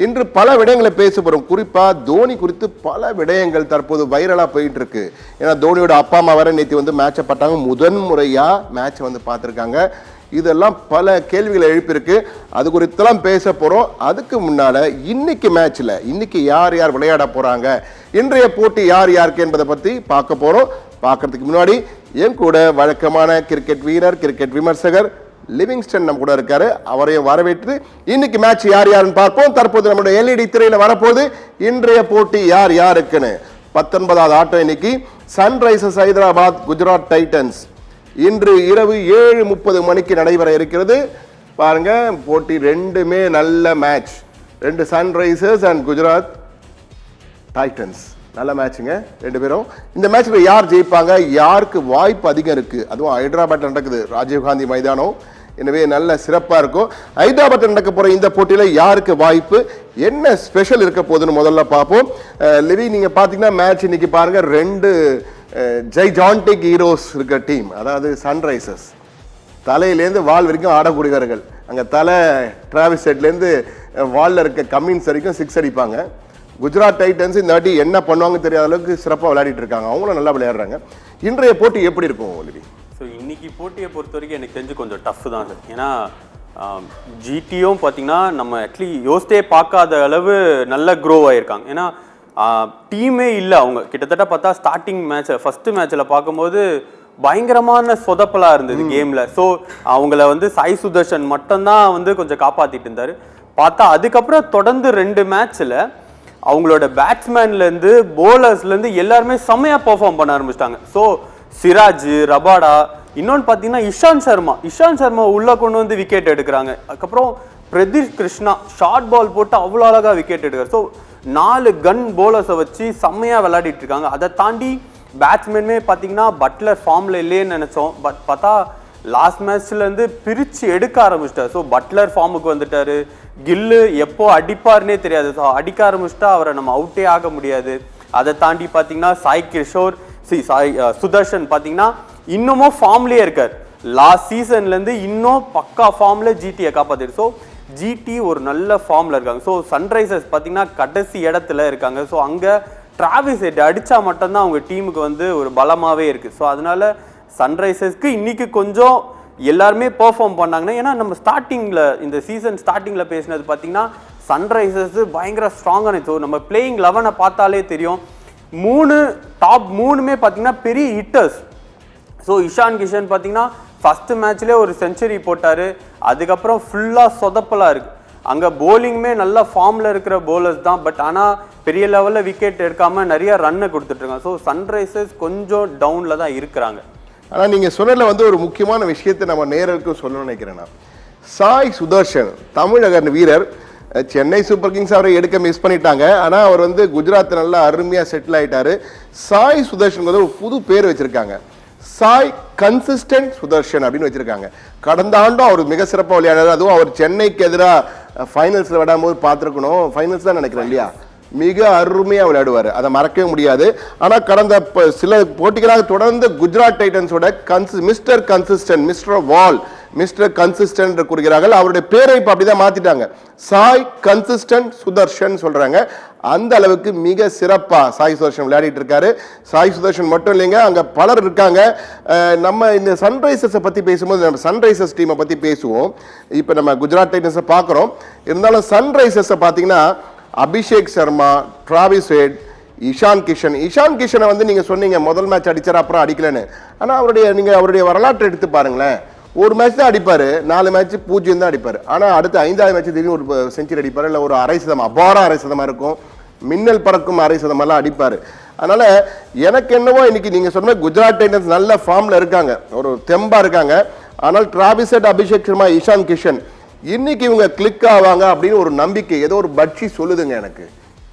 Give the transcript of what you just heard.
இன்று பல விடயங்களை பேச போறோம். குறிப்பா தோனி குறித்து பல விடயங்கள் தற்போது வைரலா போயிட்டு இருக்கு. ஏன்னா தோனியோட அப்பா அம்மா வர நேற்று வந்து மேட்சை பார்த்தாங்க, முதன் முறையா மேட்சை வந்து பார்த்துருக்காங்க. இதெல்லாம் பல கேள்விகளை எழுப்பியிருக்கு. அது குறித்தெல்லாம் பேச போறோம். அதுக்கு முன்னால இன்னைக்கு மேட்ச்ல இன்னைக்கு யார் யார் விளையாட போறாங்க, இன்றைய போட்டி யார் யாருக்கு என்பதை பத்தி பார்க்க போறோம். பார்க்கறதுக்கு முன்னாடி என் கூட வழக்கமான கிரிக்கெட் வீரர், கிரிக்கெட் விமர்சகர் லிவிங்ஸ்டன் நம்ம கூட இருக்காரு. அவரையும் வரவேற்று இன்னைக்கு மேட்ச் யார் யாருன்னு பார்ப்போம். தற்போது நம்மளுடைய LED திரையில வரப்போது இன்றைய போட்டி யார் யாருக்குன்னு. 19வது ஆட்டம் இன்னைக்கு சன்ரைசர்ஸ் ஹைதராபாத் குஜராத் டைட்டன்ஸ். இன்று இரவு 7:30 மணிக்கு நடைபெற இருக்கிறது. பாருங்க, போட்டி ரெண்டுமே நல்ல மேட்ச். ரெண்டு சன்ரைசர்ஸ் அண்ட் குஜராத் டைட்டன்ஸ் நல்ல மேட்சுங்க ரெண்டு பேரும். இந்த மேட்ச்ல யார் ஜெயிப்பாங்க, யாருக்கு வாய்ப்பு அதிகம் இருக்கு, அதுவும் ஹைதராபாத் நடக்குது, ராஜீவ்காந்தி மைதானம். எனவே நல்ல சிறப்பாக இருக்கும். ஹைதராபாத் நடக்க போற இந்த போட்டியில யாருக்கு வாய்ப்பு, என்ன ஸ்பெஷல் இருக்க போகுதுன்னு முதல்ல பார்ப்போம். லிவி, நீங்க பாத்தீங்கன்னா மேட்ச் இன்னைக்கு பாருங்க, ரெண்டு ஜைஜான்டிக் ஹீரோஸ் இருக்க டீம். அதாவது சன்ரைசர்ஸ் தலையிலேருந்து வால் வரைக்கும் ஆடக்கூடியவர்கள். அங்கே தலை டிராவிஸ் ஹெட்லேருந்து வாலில் இருக்க கம்மின்ஸ் வரைக்கும் 6 அடிப்பாங்க. குஜராத் டைட்டன்ஸ் இந்த வாட்டி என்ன பண்ணுவாங்க தெரியாத அளவுக்கு சிறப்பாக விளையாடிட்டு இருக்காங்க. அவங்களும் நல்லா விளையாடுறாங்க. இன்றைய போட்டி எப்படி இருக்கும் ஒலிவி? ஸோ இன்னைக்கு போட்டியை பொறுத்த வரைக்கும் எனக்கு தெரிஞ்சு கொஞ்சம் டஃப் தான் சார். ஏன்னா ஜிடியும் பார்த்தீங்கன்னா நம்ம யோசித்தே பார்க்காத அளவு நல்ல க்ரோ ஆகியிருக்காங்க. ஏன்னா டீமே இல்லை. அவங்க கிட்டத்தட்ட பார்த்தா ஸ்டார்டிங் மேட்ச்சில் ஃபஸ்ட்டு மேட்ச்சில் பார்க்கும்போது பயங்கரமான சொதப்பலாக இருந்தது கேமில். ஸோ அவங்கள வந்து சாய் சுதர்ஷன் மட்டும்தான் வந்து கொஞ்சம் காப்பாற்றிட்டு இருந்தார். பார்த்தா அதுக்கப்புறம் தொடர்ந்து 2 மேட்ச்சில் அவங்களோட பேட்ஸ்மேன்லேருந்து போலர்ஸ்லேருந்து எல்லாருமே செம்மையாக பெர்ஃபார்ம் பண்ண ஆரம்பிச்சிட்டாங்க. ஸோ சிராஜ், ரபாடா, இன்னொன்று பார்த்தீங்கன்னா இஷாந்த் சர்மா உள்ளே கொண்டு வந்து விக்கெட் எடுக்கிறாங்க. அதுக்கப்புறம் பிரதீப் கிருஷ்ணா ஷார்ட் பால் போட்டு அவ்வளோ அழகாக விக்கெட் எடுக்கிறார். ஸோ 4 கன் போலர்ஸை வச்சு செம்மையாக விளையாடிட்டு இருக்காங்க. அதை தாண்டி பேட்ஸ்மேனுமே பார்த்தீங்கன்னா பட்லர் ஃபார்மில் இல்லையேன்னு நினச்சோம். பட் பார்த்தா லாஸ்ட் மேட்ச்லேருந்து பிரித்து எடுக்க ஆரம்பிச்சிட்டார். ஸோ பட்லர் ஃபார்முக்கு வந்துட்டார். கில்லு எப்போ அடிப்பார்னே தெரியாது. ஸோ அடிக்க ஆரம்பிச்சிட்டா அவரை நம்ம அவுட்டே ஆக முடியாது. அதை தாண்டி பார்த்தீங்கன்னா சுதர்ஷன் பார்த்தீங்கன்னா இன்னமும் ஃபார்ம்லேயே இருக்கார். லாஸ்ட் சீசன்லேருந்து இன்னும் பக்கா ஃபார்மில் ஜிடியை காப்பாற்றிடு. ஸோ ஜிடி ஒரு நல்ல ஃபார்மில் இருக்காங்க. ஸோ சன்ரைசர்ஸ் பார்த்தீங்கன்னா கடைசி இடத்துல இருக்காங்க. ஸோ அங்கே டிராவிஸ் ஹெட் அடித்தா மட்டும்தான் அவங்க டீமுக்கு வந்து ஒரு பலமாகவே இருக்குது. ஸோ அதனால சன்ரைசர்ஸ்க்கு இன்னைக்கு கொஞ்சம் எல்லாருமே பெர்ஃபார்ம் பண்ணாங்கன்னா, ஏன்னா நம்ம ஸ்டார்டிங்கில் இந்த சீசன் ஸ்டார்டிங்கில் பேசினது பார்த்தீங்கன்னா சன்ரைசர்ஸ் பயங்கர ஸ்ட்ராங்கான. ஸோ நம்ம பிளேயிங் 11 பார்த்தாலே தெரியும், டாப் 3மே பார்த்தீங்கன்னா பெரிய ஹிட்டர்ஸ். ஸோ இஷான் கிஷன் பார்த்தீங்கன்னா ஃபஸ்ட்டு மேட்ச்லேயே ஒரு செஞ்சுரி போட்டார். அதுக்கப்புறம் ஃபுல்லாக சொதப்பலாக இருக்குது. அங்கே போலிங்குமே நல்ல ஃபார்மில் இருக்கிற போலர்ஸ் தான். பட் ஆனால் பெரிய லெவலில் விக்கெட் எடுக்காமல் நிறைய ரன்னை கொடுத்துட்ருக்காங்க. ஸோ சன்ரைசர்ஸ் கொஞ்சம் டவுனில் தான் இருக்கிறாங்க. ஆனால் நீங்கள் சொன்னதில் வந்து ஒரு முக்கியமான விஷயத்தை நம்ம நேரருக்கும் சொல்லணும்னு நினைக்கிறேன்னா, சாய் சுதர்ஷன் தமிழக வீரர். சென்னை சூப்பர் கிங்ஸ் அவரை எடுக்க மிஸ் பண்ணிட்டாங்க. ஆனால் அவர் வந்து குஜராத் நல்லா அருமையாக செட்டில் ஆகிட்டாரு. சாய் சுதர்ஷன் வந்து ஒரு புது பேர் வச்சுருக்காங்க, சாய் கன்சிஸ்டன்ட் சுதர்ஷன் அப்படின்னு வச்சிருக்காங்க. கடந்த ஆண்டும் அவர் மிக சிறப்பாக விளையாடுறாரு. அதுவும் அவர் சென்னைக்கு எதிராக ஃபைனல்ஸில் விடாம பார்த்துருக்கணும். ஃபைனல்ஸ் தான் நினைக்கிறேன் இல்லையா? மிக அருமையாக விளையாடுவார், அதை மறக்கவே முடியாது. ஆனால் கடந்த சில போட்டிகளாக தொடர்ந்து குஜராத் டைட்டன்ஸோட மிஸ்டர் கன்சிஸ்டன்ட், மிஸ்டர் வால், மிஸ்டர் கன்சிஸ்டன்ட் கூறுகிறார்கள். அவருடைய பேரை இப்போ அப்படிதான் மாத்திட்டாங்க, சாய் கன்சிஸ்டன்ட் சுதர்ஷன் சொல்றாங்க. அந்த அளவுக்கு மிக சிறப்பா சாய் சுதர்ஷன் விளையாடிட்டு இருக்காரு. சாய் சுதர்ஷன் மட்டும் இல்லைங்க, அங்க பலர் இருக்காங்க. நம்ம இந்த சன்ரைசர்ஸை பத்தி பேசும்போது நம்ம சன்ரைசர்ஸ் டீமை பத்தி பேசுவோம். இப்போ நம்ம குஜராத் டைட்டன்ஸை பார்க்குறோம். இருந்தாலும் சன்ரைசர்ஸை பார்த்தீங்கன்னா அபிஷேக் சர்மா, டிராவிஸ் ஹெட், இஷான் கிஷனை வந்து நீங்க சொன்னீங்க முதல் மேட்ச் அடிச்சார், அப்புறம் அடிக்கலன்னு. ஆனால் அவருடைய வரலாற்றை எடுத்து பாருங்களேன். ஒரு மேட்ச் தான் அடிப்பார், 4 மேட்ச் 0 தான் அடிப்பார். ஆனால் அடுத்த 5வது மேட்ச் திடீர்னு ஒரு செஞ்சுரி அடிப்பார், இல்லை ஒரு அரை சதம், அபார அரை சதமாக இருக்கும், மின்னல் பறக்கும் அரை சதமெல்லாம் அடிப்பார். அதனால எனக்கு என்னவோ இன்னைக்கு நீங்க சொன்ன குஜராத் டைட்டன்ஸ் நல்ல ஃபார்ம்ல இருக்காங்க, ஒரு தெம்பா இருக்காங்க. ஆனால் டிராவிஸ் ஹெட், அபிஷேக் சர்மா, இஷான் கிஷன் இன்னைக்கு இவங்க கிளிக் ஆவாங்க அப்படின்னு ஒரு நம்பிக்கை, ஏதோ ஒரு பட்சி சொல்லுதுங்க எனக்கு.